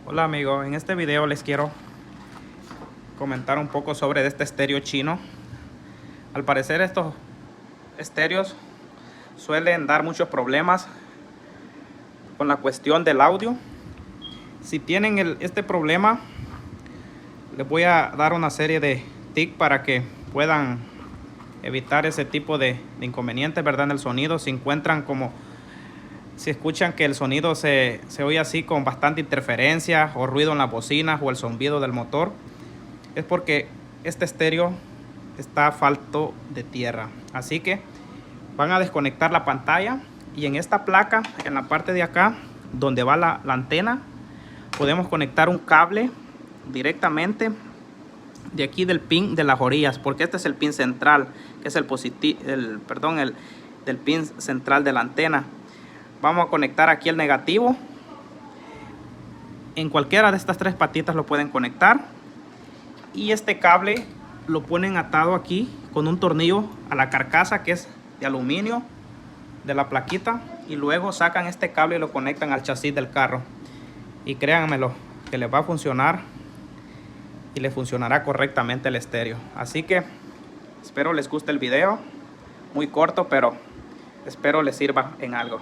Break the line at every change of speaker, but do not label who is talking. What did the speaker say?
Hola amigo, en este video les quiero comentar un poco sobre este estéreo chino. Al parecer estos estéreos suelen dar muchos problemas con la cuestión del audio. Si tienen este problema, les voy a dar una serie de tips para que puedan evitar ese tipo de inconvenientes, ¿verdad? En el sonido, si escuchan que el sonido se oye así con bastante interferencia o ruido en las bocinas o el zumbido del motor, es porque este estéreo está falto de tierra. Así que van a desconectar la pantalla y en esta placa, en la parte de acá donde va la antena, podemos conectar un cable directamente de aquí del pin de las orillas, porque este es el pin central, que es el del pin central de la antena. Vamos a conectar aquí el negativo. En cualquiera de estas tres patitas lo pueden conectar. Y este cable lo ponen atado aquí con un tornillo a la carcasa, que es de aluminio, de la plaquita. Y luego sacan este cable y lo conectan al chasis del carro. Y créanmelo, que les va a funcionar y le funcionará correctamente el estéreo. Así que espero les guste el video. Muy corto, pero espero les sirva en algo.